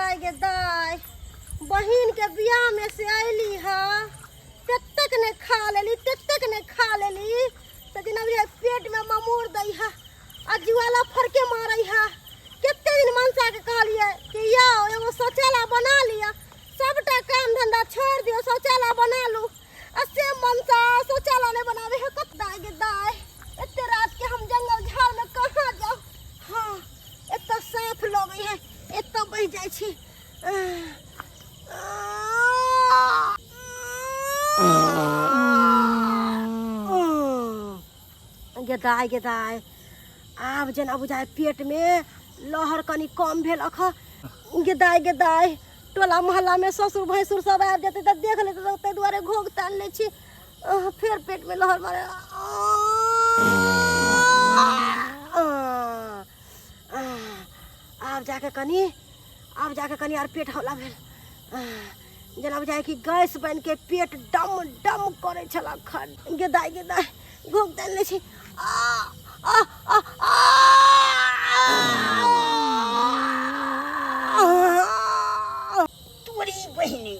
दाय बहिन के बियाह में से आईली हा तक ने खा लेली तो दिन अभी पेट में ममोर दई हा अजुआला फरके मारई हा कितने दिन मनसा के कहलिए कि याओ एगो शौचालय बना लिया सबटा काम धंधा छोड़ दियो शौचालय बना लू असे मनसा शौचालय नहीं बनावे है कत दाय इतने रात के हम जंगल झाड़ में कहाँ जाओ। हाँ इतना साफ लगे है इतना बह जाए छी गेदाय आब जना बुझाए पेट में लहर कनी कम भेल अख गेदाय टोला मोहल्ला में ससुर भैंसुर सब आबि जेतै त देख लेतै त तै दुआरे घोग तान लै छी फिर पेट में लहर मारे आब जाके कनी आर पेट हौला भेल जना बुझाए कि गैस बन के पेट डम डम करे छला खन गेदाय घोग तान लै छी तोरी बहिनी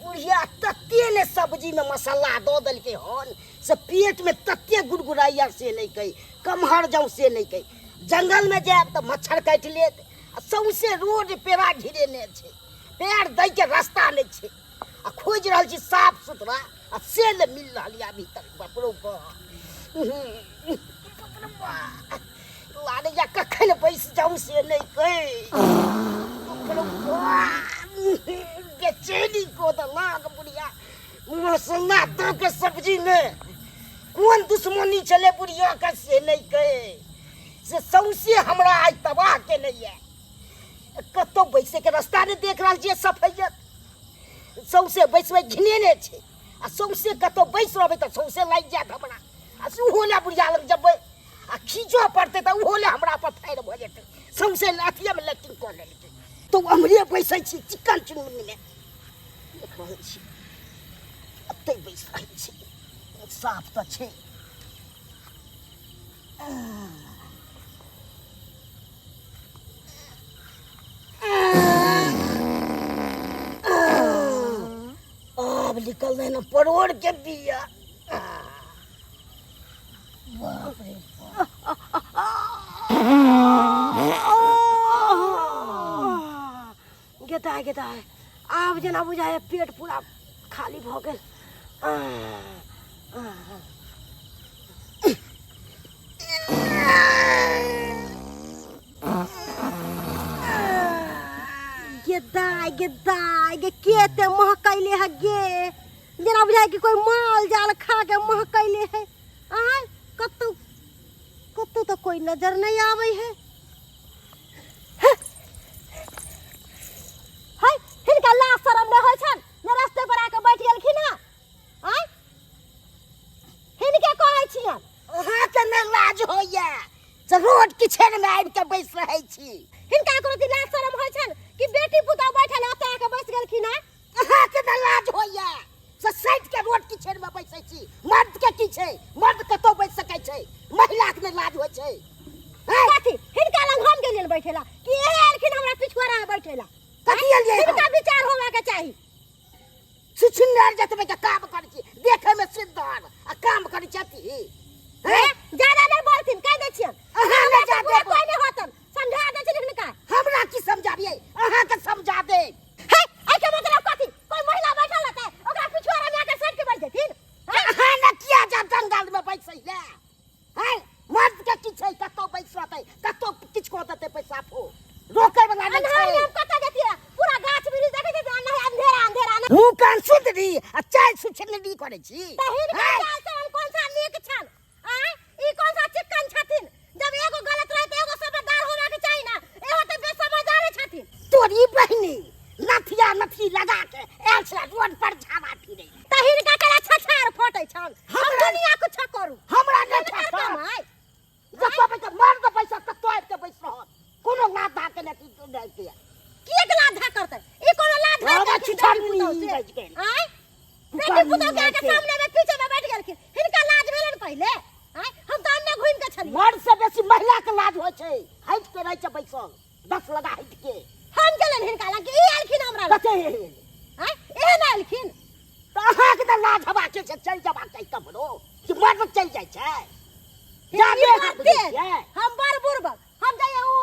बुढ़िया तत्ते ने सब्जी में मसाला दो दल के हन से पेट में तत्ते गुड़गुड़ाइया से नहीं कही कमहर जाऊं से नहीं कही जंगल में जाए तो मच्छर काट लेत सौसे रोड पेड़ा घिरेने छे पैर दई के रास्ता नहीं छे आ खोज रहल छी साफ सुथरा आ से ले मिल रहल या अभी तक बापरो लाने या कखन बैस जाऊं से नहीं कही बेचैनी को तो लाग बुढ़िया मसाला दो के सब्जी में कौन दुश्मनी चले बुढ़िया का से नहीं कहे से सौसे हमरा आज तबाह के नहीं है कतो बैसे के रास्ता ने देख रहल छियै सफैयत सौसे बैसबै घिनेने छै आ सौसे कतो बैस रहबै त सौसे लागि जायत हमरा आ उहो ले बुढ़िया लग जबै आ खींचो पड़तै त उहो ले हमरा पर फायर भ जेतै सौसे लाठिया में लैटिंग क लेतै तो हमरे बैसै छी चिकन चुनमुनी में देख रहल छी अत्ते बैस रहल छी साफ त छै अब निकल रहे ना परोड़ के बिया बाप रे गेदाय आब जना बुझाए पेट पूरा खाली भ गेल गेदाय केते महकैले है गे जना बुझाए कि कोई माल जाल खा के महकैले है कतौ तो कोई नजर नहीं आवे है हिनका लाज शरम न होइ छन न रास्ते पर आके बैठ गेलखिन हां हिनके कहै छियन अहाँ के न लाज होइया से रोड किछन में आबि के बैस रहै छी हिनका कोनो लाज शरम होइ छन कि बेटी पुता बैठल ओतै आके बैस गेलखिन हां अहाँ के न लाज होइया से साइड के रोड किछन में बैसै छी मर्द के की छै मर्द कतो बैस सकै छै महिला के न लाज होइ छै कथी हिनका लग हम गेलियन बैठेला कि एहे एलखिन हमरा पिछुआरा में बैठेला कथी एलियै हिनका विचार होवा के चाही सुछिन्नर जतबे के काम करै छी देखे में सिद्धार आ काम करै छथि ज्यादा नहीं बोलथिन कह दै छियन अहाँ न जादे कोई नहीं होतन समझा दै छी हिनका हमरा की समझाबियै अहाँ के समझा दे है आई के मतलब कथी कोई महिला बैठल रहतै ओकरा पिछुआरा में आके सट के बैठ जेथिन अहाँ न किया जा जंगल में बैसै ले हैं मर्द के की छै कतो बैस रहतै कतो किछ को देतै पैसा फो रोकै वाला नहीं छै हम कत जेतियै पूरा गाछ बिरिछ देखै छै नहीं अंधेरा हूं कान सुधरी आ चाय सुछनली करै छी त हिनका चाल से कौन सा नीक छन ई कौन सा चिकन छथिन जब एगो गलत रहे त एगो समझदार होना के चाहिए ना एहो त बेसमझदार छथिन तोरी बहिनी नथिया नथी लगा के आयल छै रोड पर झामा फिरै त हिनका केला छछार फटै छन हम दुनिया कुछ करू हमरा नै छछार जब पे मर्द पैसा कतो आबि के बैस रहत कोनो लात धा के नहीं तो दे के की लात धा करतै ई कोनो लात धा हमरा छछार नहीं बज गेल बेटी पुतौ के सामने में पीछे में बैठ गेलखिन हिनका लाज भेलन पहले हम त अन्ने घुम के छली मर्द से बेसी महिला के लाज होय छै हट के रह छै बैसल 10 लगा हट के हम गेलन हिनका लग कते हैं एहन आलखिन तो अहाँ के त लाज हवा के से चल जबाक चाही तब रो कि मर चल जाइ छै जाबे हम बड़ बुढ़बक हम जाइए उ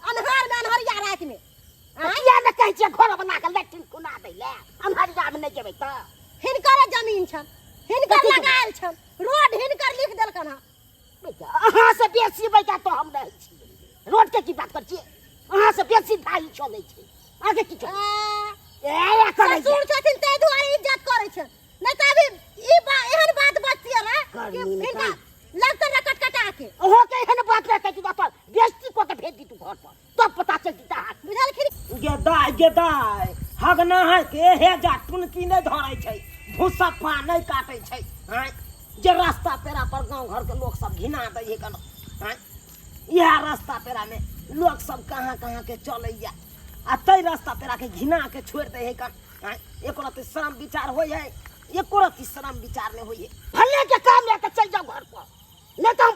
अन्हार में अन्हरिया रात में किया न कहै छै घर बना के लैट्रिन कुना दै ले अन्हरिया में नहीं जेबै त हिनकर जमीन छन हिनकर लगायल छन रोड हिनकर लिख देलकन हां अहाँ से बेसी बैठा तो हम रहै छी रोड के की बात कर छी अहाँ से बेसी धाई चलै छै आगे की छै ए करे ससुर छथिन तै दुआरे इज्जत करै छै नहीं त अभी ई एहन बात बचतिए रे कि हिनका लगतन रे कटकटा के ओहो के एहन बात रे कहती बात बेइज्जती को के भेज दी तू घर पर तब पता चल जीता बुझलखिन गे दाय हगना है के हे जा टुनकी नहीं धरै छै भूसा पा नहीं काटै छै हैं जे रास्ता पेरा पर गांव घर के लोग सब घिना दै है कन हैं यह रास्ता पेरा में लोग सब कहां के चलैया आ तै रास्ता पेरा के घिना के छोड़ दे है कन हैं एको रति शर्म विचार होय है एको रति शर्म विचार नहीं होय है भले के काम लेके चल जाओ घर पर नहीं तो हम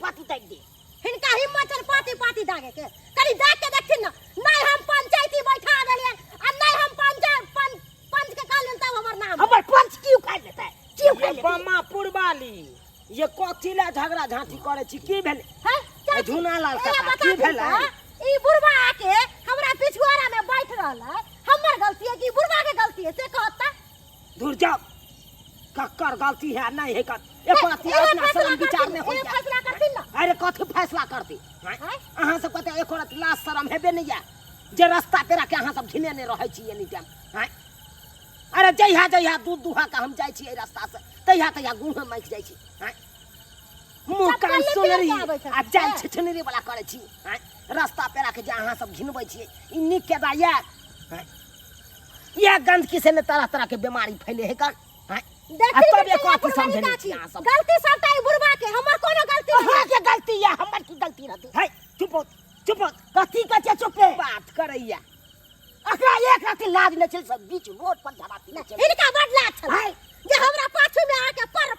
पाती तक दे हिनका हिम्मत छन पाती दागे के कनी देख के देखथिन ना नहीं हम पंचायती बैठा देलिए आ नहीं हम पंच के कहलिन तब हमर नाम हमर पंच क्यों खा लेता है क्यों खा ये लेता है बम्मा पुरबाली ये कथी ले झगड़ा झांटी करे छी की भेल हैं झुना लाल का की भेल ई बुढ़वा आके हमरा पिछुआरा में बैठ रहल है हमर गलती है कि बुढ़वा के गलती है से कहता दूर जाओ कक्कर गलती है नहीं है कर एको रति अपना शर्म विचार में होय फैसला करथिन ना अरे कथी फैसला करती हैं अहाँ सब कहते एको रति लाज शर्म हेबे नहीं है जे रास्ता पेरा के अहाँ सब घिने नहीं रहै छी एनी टाइम हैं अरे जइहा दूध दुहा के हम जाय छी ए रास्ता से तहिया गुह मैक जाय छी हैं मुंह कान सुनरी आ जाय छिछनरी वाला करे छी हैं रास्ता पेरा के जे अहाँ सब घिनबै छी ई निक के दाया हैं ये गंदगी से ने तरह तरह के बीमारी फैले है कन हैं तब एको रति समझे नहीं छी अहाँ सब गलती सबटा ई बुढ़वा के हमर कोनो गलती अहाँ के गलती है हमर की गलती रहती है चुप कथी कचे चुपे बात करैया अकरा एक राती लाज न चल सब बीच रोड पर धराती न चल हिनका बड लाज छल है जे हमरा पाछू में आके पर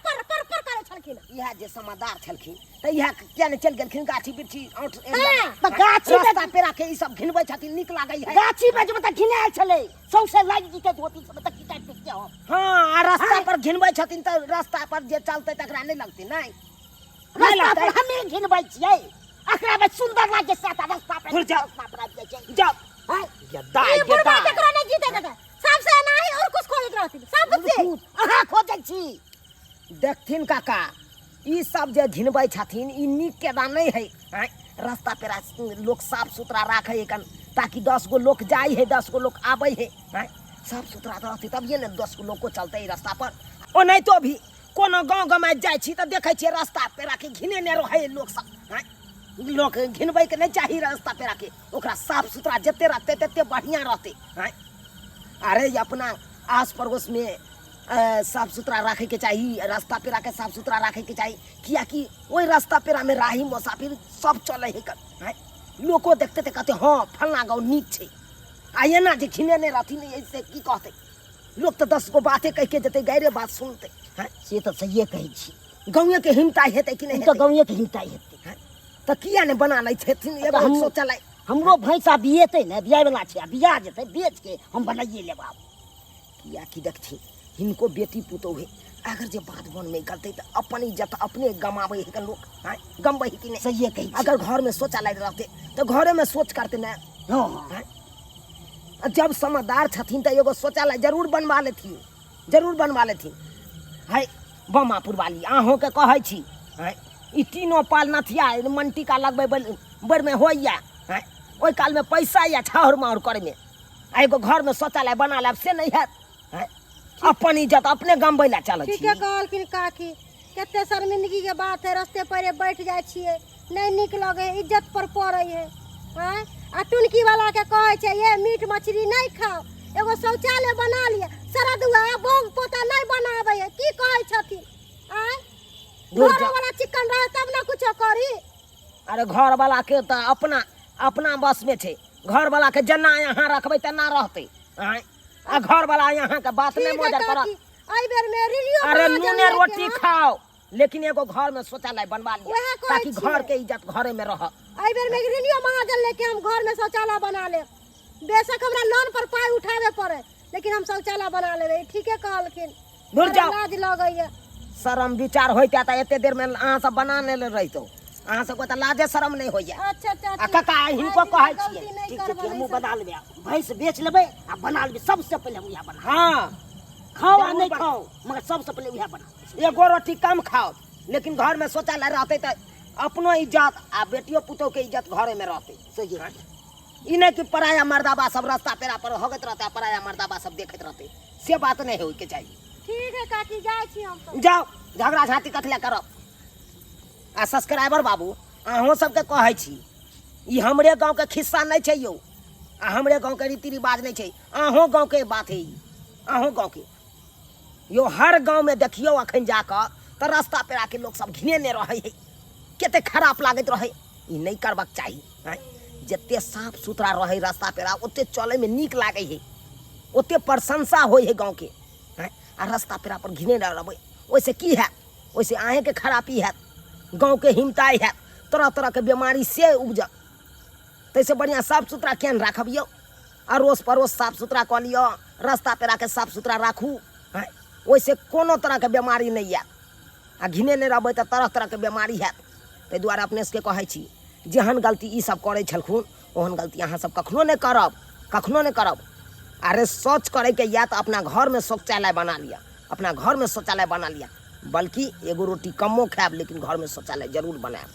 करे छलखिन यह जे समादार छलखिन त यह क्या ने चल गेलखिन गाछी बिरछी औठ हाँ, तो गाछी में रास्ता पेरा के ई सब घिनबै छथिन निक लागै है गाछी में जब तक घिनायल छले सौसे लाग जीते धोती सब तक की टाइप के हो हां रास्ता हाँ। पर घिनबै छथिन त रास्ता पर जे चलतै तकरा नहीं लगतै नहीं रास्ता पर हमें घिनबै छियै अकरा में सुंदर लागे साता रास्ता पर घुर जाओ। रास्ता पर आबि जाय छै जाओ है गद्दा ई बुढ़वा केकरो नहीं जीते देता सबसे नहीं और कुछ खोजत रहथिन सबसे अहाँ खोजै छी देखथिन काका ई सब जे घिनबै छथिन ई निक के दा नहीं है हैं रास्ता पेरा लोग साफ सुथरा राखे है कन ताकि 10 गो लोग जाय है 10 गो लोग आबै है हैं साफ सुथरा रहतै तब ये ने 10 गो लोग को चलतै ई रास्ता पर ओ नहीं तो भी कोनो गांव गमाय जाय छी त देखै छी रास्ता पेरा के घिने ने रहे लोग सब हैं लोग घिनबै के नहीं चाही रास्ता पेरा के ओकरा साफ सुथरा जते रहते तते बढ़िया रहते हैं अरे अपना आस पड़ोस में साफ सुथरा रखे के चाहिए रास्ता पेरा के साफ सुथरा रखे के चाहिए किया कि वही रास्ता पेरा में राही मुसाफिर सब चले है लोगो देखते थे कहते हाँ फलना गाँव नीक छे आइए ना जे घिने नहीं रहती नहीं ऐसे की कहते लोग तो 10 गो बातें कह के जते गैरे बात सुनते हैं से तो सही कहै छी गाँव के हिमताई हेतै कि नहीं तो गाँव के हिमताई हेतै तो किया ने बना लै छथिन एगो हम सोचलै हमरो भैंसा बिएतै ने बियाय वाला छै आ बिया जेतै बेच के हम बनाइए लेब आब किया कि देखथिन हिनको बेटी पुतौ है अगर जे बात बन में करते तो अपन इज्जत अपने गमावे है लोग हैं गमबै है कि नहीं सही कहै छी अगर घर में शौचालय रहते तो घरे में सोच करते ना हां हैं जब समझदार छथिन तो एगो शौचालय जरूर बनवा लेथिन है बमापुर वाली अहों के कहै छी हैं ई तीनों पाल नथिया मंटी का लगबै बड़ में होइया हैं ओइ काल में पैसा या छाहर माहर करे में एगो घर में शौचालय बना लेब से नहीं है हैं अपन इज्जत अपने गमबै ला चलै ठीक छी है कहलखिन काकी कते शर्मिंदगी के बात है रास्ते पर बैठ जाय छियै नहीं निक लगे इज्जत पर पड़े है हैं आ टुनकी वाला के कहै छै ये मीट मछली नहीं खाओ एगो शौचालय बना लिया सरदुआ भोग पोता नहीं बनाबै है की कहै छथिन हैं दूर घर जा। वाला चिकन रहे तब ना कुछ करी अरे घर वाला के तो अपना बस में छे घर वाला के जना यहाँ रखबै तना रहते हैं आ घर वाला यहाँ के बात में ठीक है मदद कर काकी आई बेर में रिलियो अरे महाजन नूने लेके रोटी हम- खाओ लेकिन एगो घर में शौचालय बनवा लिया वएह कहै ताकि छियै। घर के इज्जत घरे में रह आई बेर में रिलियो महाजन लेके हम घर में शौचालय बना ले बेशक हमरा लोन पर पाई उठावे पड़े लेकिन हम शौचालय बना लेबे। ठीके कहलखिन। दूर जाओ। लाज लगैया। शर्म विचार होइता त एते देर में अहाँ सब बना ने रहितो। अहाँ सबको त लाजे शर्म नहीं होइया। अच्छा चाची। आ काका हिनको कहै गलती छियै नहीं ठीक करबै है हमहूँ ऐसे। बना लेबै भैंस बेच लेबै आ बना लेबै सबसे पहले हम यहाँ बना हाँ खाओ आ जरूर नहीं बना। खाओ मगर सबसे पहले यहाँ बना एगो रोटी कम खाओ लेकिन घर में शौचालय रहते त अपनो इज्जत आ बेटियों पुतों के इज्जत घरे में रहते। सही है। ई नहीं कि पराया मर्दाबा सब रास्ता पेरा पर होगत रहता पराया मर्दाबा सब देखत रहते से बात नहीं होई के चाहिए। ठीक है काकी जाय छी हम तो। जाओ झगड़ा झाँटी कथले करब। आ सब्सक्राइबर बाबू अहों सबके कहै छी ई हमरे गांव के खिस्सा नहीं छै यौ आ हमरे गांव के रीति रिवाज नहीं छै। अहों गांव के बात है ई अहों गांव के यो हर गांव में देखियो अखन जाकर तो रास्ता पेरा के लोग सब घिने ने रहे है केते खराब लागत रहे। ई नहीं करबाक चाही। हैं जते साफ सुथरा रहे रास्ता पेरा ओते चले में नीक लागे है ओते प्रशंसा होय है गांव के। हैं आ रास्ता पेरा पर घिने न रहबै ओइसे की है ओइसे आहे के खराबी है गांव के हिमताई है तरह तरह के बीमारी से उपजत। तैसे बढ़िया साफ सुथरा केन राखब यौ अड़ोस पड़ोस साफ सुथरा कऽ लिअ रास्ता पेरा के साफ सुथरा राखू। हैं ओइसे कोनो तरह के बीमारी नहीं है आ घिने नहीं रहबै तऽ तरह तरह के बीमारी है। ताहि दुआरे अपने सबके कहै छी जेहन गलती ई सब करै छलखुन ओहन गलती अहाँ सब कखनो नहीं करब कखनो नहीं करब। अरे शौच करे के या तो अपना घर में शौचालय बना लिया अपना घर में शौचालय बना लिया बल्कि एगो रोटी कमो खाएब लेकिन घर में शौचालय जरूर बनाएब।